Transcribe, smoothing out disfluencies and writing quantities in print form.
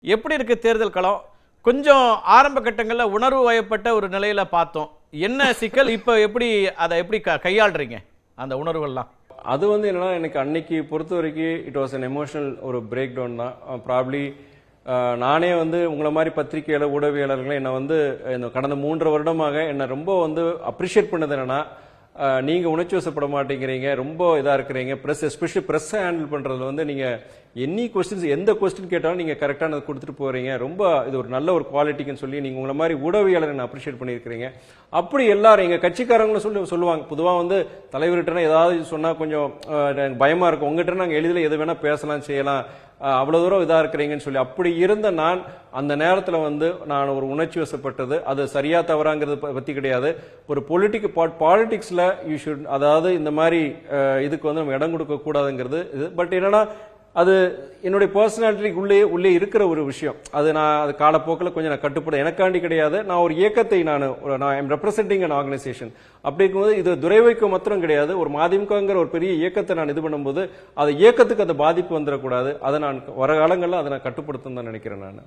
எப்படி இருக்கு தேர்தல் களம்? கொஞ்சம் ஆரம்ப கட்டங்கள்ல உணர்வு வயப்பட்ட ஒரு நிலையில பார்த்தோம். என்ன சிக்கல்? இப்ப எப்படி அதை எப்படி கையாளுறீங்க அந்த உணர்வுகள்லாம்? அது வந்து என்னன்னா எனக்கு அன்னைக்கு பொறுத்த வரைக்கும் இட் வாஸ் அன் எமோஷனல் ஒரு பிரேக் டவுன் தான். ப்ராப்ளி நானே வந்து உங்களை மாதிரி பத்திரிகையாளர் ஊடகவியலாளர்கள் என்னை வந்து இந்த கடந்த 3.5 வருடமாக என்னை ரொம்ப வந்து அப்ரிஷியேட் பண்ணது என்னன்னா, நீங்க உணர்ச்சி வசப்பட மாட்டேங்கிறீங்க, ரொம்ப இதா இருக்கிறீங்க, பிரஸ் எஸ்பெஷலி பிரஸ் ஹேண்டில் பண்றதுல வந்து நீங்க எனி கொஸ்டின்ஸ் எந்த கொஸ்டின் கேட்டாலும் நீங்க கரெக்டான கொடுத்துட்டு போறீங்க, ரொம்ப இது ஒரு நல்ல ஒரு குவாலிட்டிக்குன்னு சொல்லி நீங்க உங்களை மாதிரி ஊடகவியலாளர் என்ன அப்ரிஷியேட் பண்ணியிருக்கிறீங்க. அப்படி எல்லாரும் எங்க கட்சிக்காரங்களும் சொல்லுவாங்க. பொதுவா வந்து தலைவர்கிட்ட ஏதாவது சொன்னா கொஞ்சம் பயமா இருக்கும், உங்ககிட்ட நாங்க எளிதில் எது வேணா பேசலாம் செய்யலாம், அவ்வளவு தூரம் இதா இருக்கிறீங்கன்னு சொல்லி அப்படி இருந்த நான் அந்த நேரத்துல வந்து நான் ஒரு உணர்ச்சி வசப்பட்டது. அது சரியா தவறாங்கிறது பத்தி கிடையாது. ஒரு பாலிடிக்ஸ்ல யூ ஷுட், அதாவது இந்த மாதிரி இதுக்கு வந்து நம்ம இடம் கொடுக்க கூடாதுங்கிறது இது. பட் என்னன்னா அது என்னுடைய பர்சனாலிட்டிக்கு உள்ளே இருக்கிற ஒரு விஷயம். அது நான் அது காலப்போக்கில் கொஞ்சம் நான் கட்டுப்பட எனக்காண்டி கிடையாது. நான் ஒரு இயக்கத்தை நான் ஐம் ரெப்ரசென்டிங் அன் ஆர்கனைசேஷன். அப்படி இருக்கும்போது இது துரைவைக்கு மாத்திரம் கிடையாது, ஒரு மதிமுகங்கிற ஒரு பெரிய இயக்கத்தை நான் இது பண்ணும்போது அது இயக்கத்துக்கு அந்த பாதிப்பு வந்துடக்கூடாது. அதை நான் வர காலங்களில் அதை நான் கட்டுப்படுத்தணும் தான் நினைக்கிறேன் நான்.